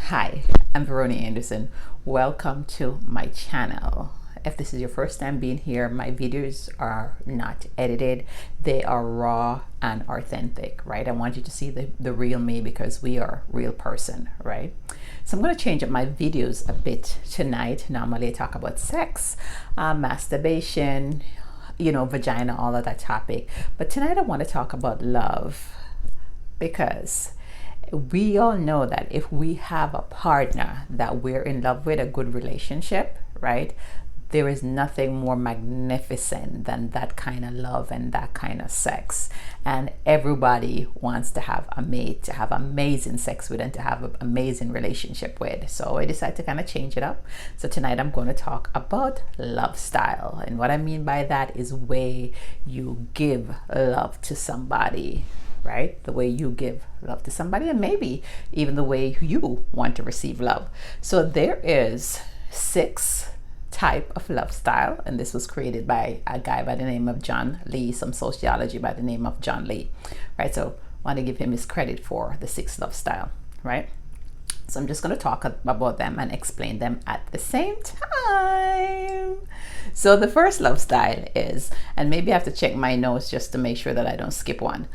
Hi, I'm Veronie Anderson. Welcome to my channel. If this is your first time being here, my videos are not edited. They are raw and authentic, right? I want you to see the real me because we are real person, right? So I'm going to change up my videos a bit tonight. Normally I talk about sex, masturbation, vagina, all of that topic. But tonight I want to talk about love because we all know that if we have a partner that we're in love with, a good relationship, right? There is nothing more magnificent than that kind of love and that kind of sex. And everybody wants to have a mate, to have amazing sex with, and to have an amazing relationship with. So I decided to kind of change it up. So tonight I'm going to talk about love style. And what I mean by that is way you give love to somebody, right? The way you give love to somebody, and maybe even the way you want to receive love. So there is 6 type of love style, and this was created by a guy by the name of John Lee, some sociology by the name of John Lee, right? So I want to give him his credit for the 6 love style, right? So I'm just going to talk about them and explain them at the same time. So the first love style is, and maybe I have to check my notes just to make sure that I don't skip one.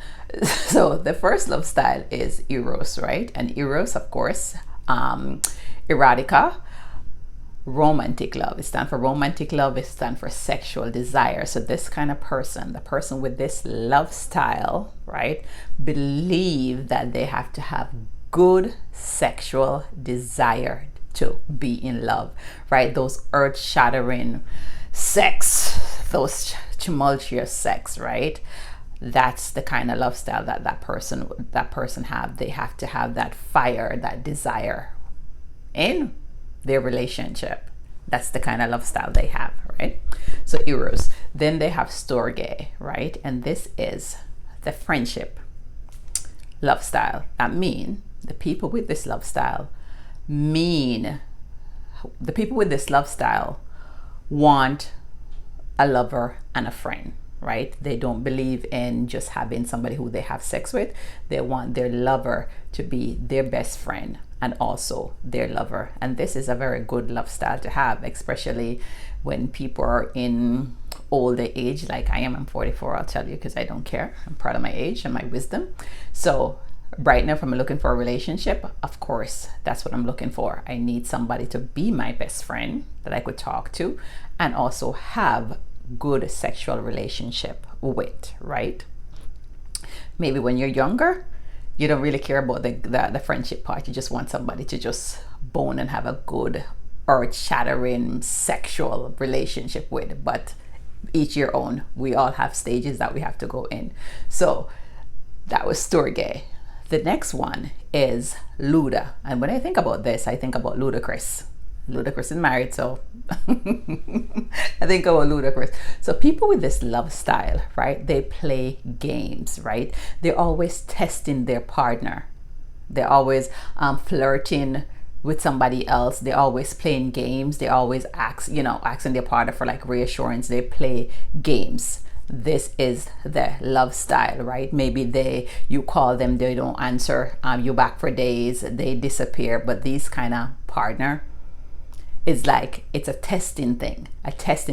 So the first love style is Eros, right? And Eros, of course, erotica, romantic love. It stands for romantic love. It stands for sexual desire. So this kind of person, the person with this love style, right, believe that they have to have good sexual desire to be in love, right? Those earth-shattering sex, those tumultuous sex, right? That's the kind of love style that that person have. They have to have that fire, that desire in their relationship. That's the kind of love style they have, right? So Eros. Then they have Storge, right? And this is the friendship love style. That mean the people with this love style want a lover and a friend, right? They don't believe in just having somebody who they have sex with. They want their lover to be their best friend and also their lover. And this is a very good love style to have, especially when people are in older age like I am. I'm 44, I'll tell you, because I don't care. I'm proud of my age and my wisdom. So right now, if I'm looking for a relationship, of course, that's what I'm looking for. I need somebody to be my best friend that I could talk to and also have good sexual relationship with, right? Maybe when you're younger, you don't really care about the friendship part. You just want somebody to just bone and have a good earth-shattering sexual relationship with. But each your own. We all have stages that we have to go in. So that was Storge. The next one is Luda. And when I think about this, I think about Ludacris. Ludacris is married, so I think about Ludacris. So people with this love style, right? They play games, right? They're always testing their partner. They're always flirting with somebody else. They're always playing games. They always asking their partner for like reassurance. They play games. This is the love style, right? Maybe you call them, they don't answer you back for days, they disappear. But these kind of partner is like, it's a testing thing,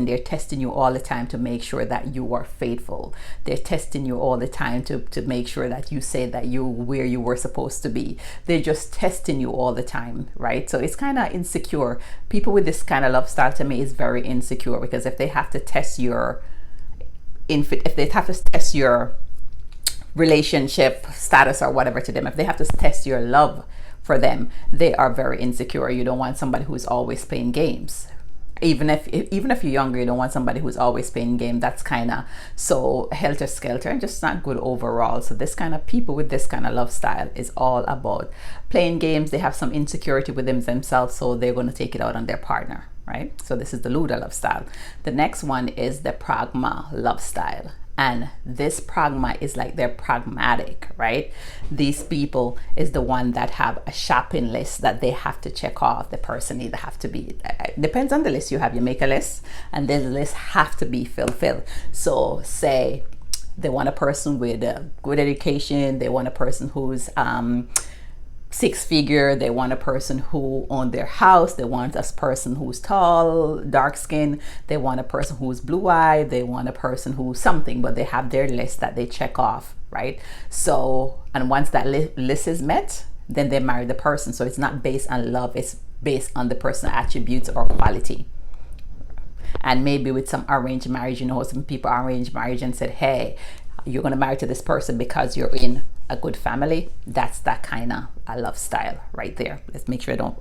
they're testing you all the time to make sure that you are faithful. They're testing you all the time to make sure that you say that you where you were supposed to be. They're just testing you all the time, right? So it's kind of insecure. People with this kind of love style to me is very insecure, because if they have to test your relationship status or whatever to them, if they have to test your love for them, they are very insecure. You don't want somebody who's always playing games. Even if you're younger, you don't want somebody who's always playing game. That's kind of so helter-skelter and just not good overall. So this kind of people with this kind of love style is all about playing games. They have some insecurity within themselves, so they're going to take it out on their partner, right? So this is the Luda love style. The next one is the Pragma love style. And this Pragma is like they're pragmatic, right? These people is the one that have a shopping list that they have to check off. The person either have to be, depends on the list you have. You make a list and then the list have to be fulfilled. So say they want a person with a good education. They want a person who's six figure, they want a person who owned their house, they want a person who's tall, dark skin, they want a person who's blue-eyed, they want a person who's something, but they have their list that they check off, right? So, and once that list is met, then they marry the person. So it's not based on love, it's based on the personal attributes or quality. And maybe with some arranged marriage, you know, some people arranged marriage and said, hey, you're going to marry to this person because you're in a good family. That's that kind of a love style right there. Let's make sure I don't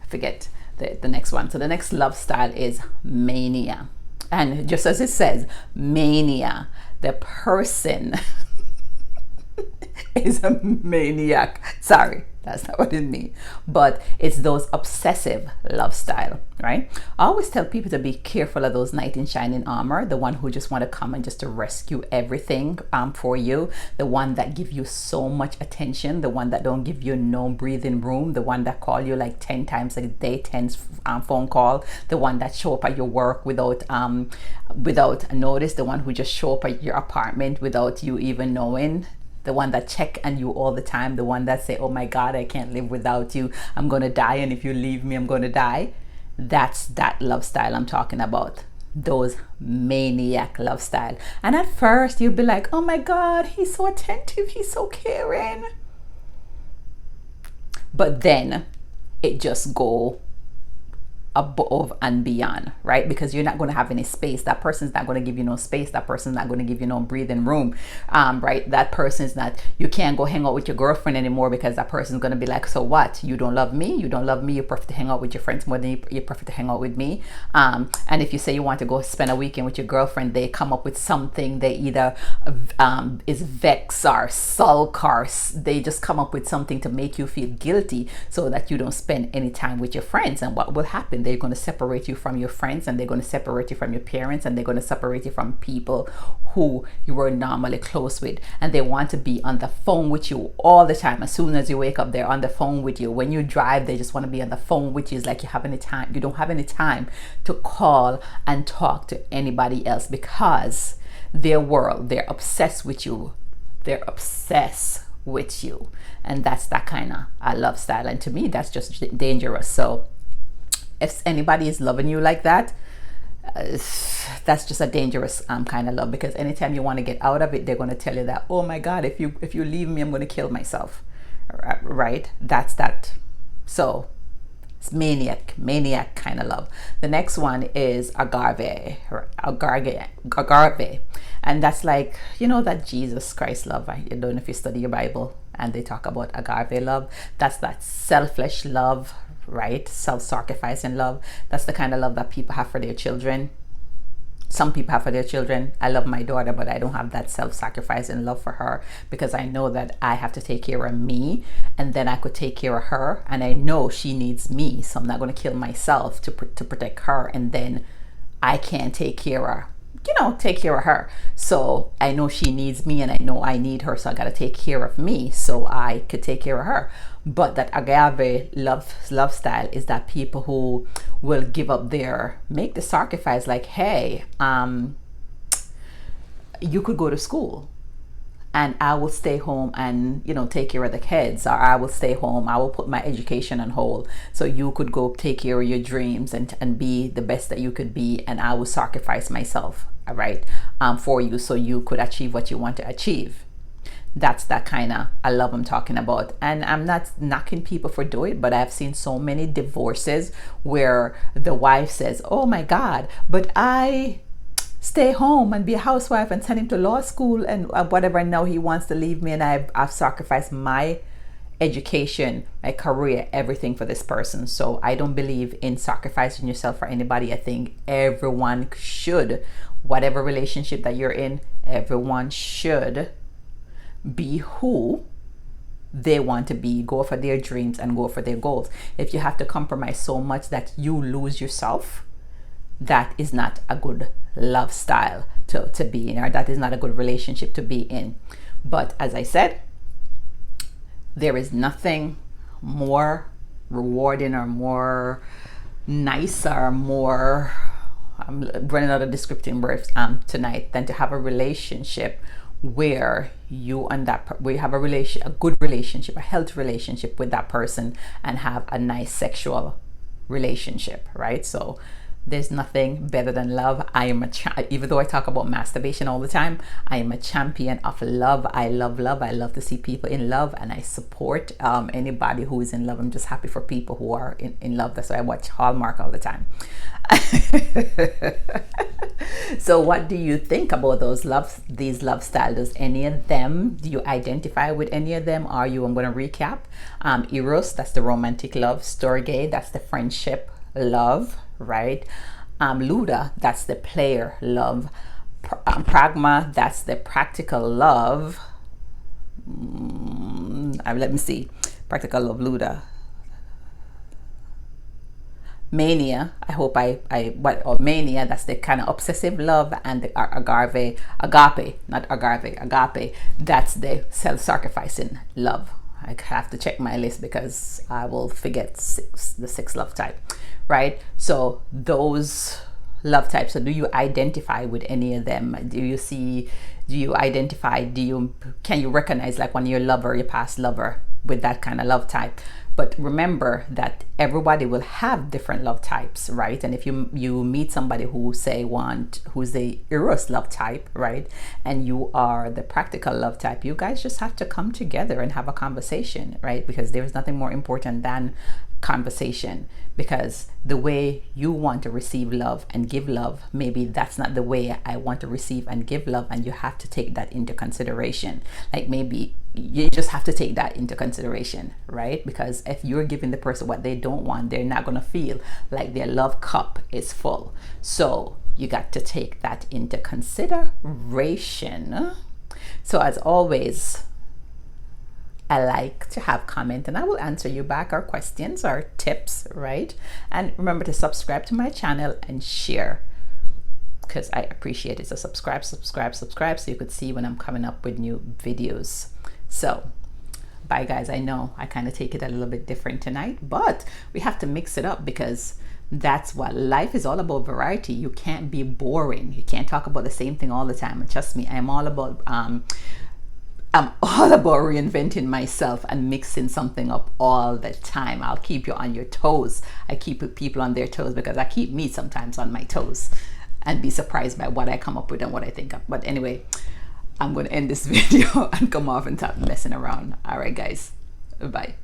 forget the next one. So the next love style is mania. And just as it says, mania, the person is a maniac. Sorry, that's not what it means. But it's those obsessive love style, right? I always tell people to be careful of those knight in shining armor, the one who just want to come and just to rescue everything for you, the one that give you so much attention, the one that don't give you no breathing room, the one that call you like 10 times a day, 10 phone call, the one that show up at your work without notice, the one who just show up at your apartment without you even knowing, the one that check on you all the time, the one that say, oh my God, I can't live without you, I'm gonna die, and if you leave me, I'm gonna die. That's that love style I'm talking about, those maniac love style. And at first you'll be like, oh my God, he's so attentive, he's so caring, but then it just go above and beyond, right? Because you're not going to have any space. That person's not going to give you no space. That person's not going to give you no breathing room, right? That person's not, you can't go hang out with your girlfriend anymore because that person's going to be like, so what? You don't love me? You don't love me? You prefer to hang out with your friends more than you prefer to hang out with me? And if you say you want to go spend a weekend with your girlfriend, they come up with something. They either is vex or sulk, or they just come up with something to make you feel guilty so that you don't spend any time with your friends. And what will happen? They're going to separate you from your friends, and they're going to separate you from your parents, and they're going to separate you from people who you were normally close with. And they want to be on the phone with you all the time. As soon as you wake up, they're on the phone with you. When you drive, they just want to be on the phone with you. It's like you don't have any time to call and talk to anybody else, because their world, they're obsessed with you. They're obsessed with you. And that's that kind of a love style. And to me, that's just dangerous. So if anybody is loving you like that, that's just a dangerous kind of love, because anytime you want to get out of it, they're going to tell you that, oh my God, if you leave me, I'm going to kill myself, right? That's that. So it's maniac kind of love. The next one is agave, and that's like, you know, that Jesus Christ love. I don't know if you study your Bible and they talk about agave love. That's that selfish love, right? Self-sacrificing love. That's the kind of love that people have for their children. Some people have for their children. I love my daughter, but I don't have that self-sacrificing love for her, because I know that I have to take care of me, and then I could take care of her, and I know she needs me, so I'm not going to kill myself to protect her, and then I can't take care of her. So I know she needs me, and I know I need her, so I got to take care of me so I could take care of her. But that agave love style is that people who will make the sacrifice, like, hey, you could go to school and I will stay home and, you know, take care of the kids, or I will stay home, I will put my education on hold so you could go take care of your dreams and be the best that you could be, and I will sacrifice myself, right, for you so you could achieve what you want to achieve. That's that kind of a love I'm talking about. And I'm not knocking people for doing it, but I've seen so many divorces where the wife says, oh my God, but I stay home and be a housewife and send him to law school and whatever, and now he wants to leave me, and I've sacrificed my education, my career, everything for this person. So I don't believe in sacrificing yourself for anybody. I think everyone should, whatever relationship that you're in, everyone should be who they want to be, go for their dreams and go for their goals. If you have to compromise so much that you lose yourself, that is not a good love style to be in, or that is not a good relationship to be in. But as I said, there is nothing more rewarding or more nice or more, I'm running out of descriptive words tonight, than to have a relationship where you and where you have a good relationship, a healthy relationship with that person, and have a nice sexual relationship, right? So there's nothing better than love. I am even though I talk about masturbation all the time, I am a champion of love. I love love. I love to see people in love, and I support anybody who is in love. I'm just happy for people who are in love. That's why I watch Hallmark all the time. So what do you think about these love styles? Does any of them, do you identify with any of them? Are you, I'm going to recap. Eros, that's the romantic love. Storge, that's the friendship love, right? Luda, that's the player love. Pragma, that's the practical love. Let me see. Practical love, Luda. Mania, I hope Mania, that's the kind of obsessive love. And the agape, that's the self-sacrificing love. I have to check my list because I will forget the 6 love type, right? So those love types, so do you identify with any of them? Can you recognize like one of your past lover with that kind of love type? But remember that everybody will have different love types, right? And if you meet somebody who's the Eros love type, right, and you are the practical love type, you guys just have to come together and have a conversation, right? Because there's nothing more important than conversation, because the way you want to receive love and give love, maybe that's not the way I want to receive and give love, and you have to take that into consideration. Like maybe you just have to take that into consideration, right? Because if you're giving the person what they don't want, they're not going to feel like their love cup is full. So you got to take that into consideration. So as always, I like to have comment, and I will answer you back, our questions, our tips, right? And remember to subscribe to my channel and share, because I appreciate it. So subscribe so you could see when I'm coming up with new videos. So bye guys. I know I kind of take it a little bit different tonight, but we have to mix it up, because that's what life is all about. Variety. You can't be boring. You can't talk about the same thing all the time. And trust me, I'm all about reinventing myself and mixing something up all the time. I'll keep you on your toes. I keep people on their toes, because I keep me sometimes on my toes and be surprised by what I come up with and what I think of. But anyway, I'm going to end this video and come off and stop messing around. All right, guys. Bye.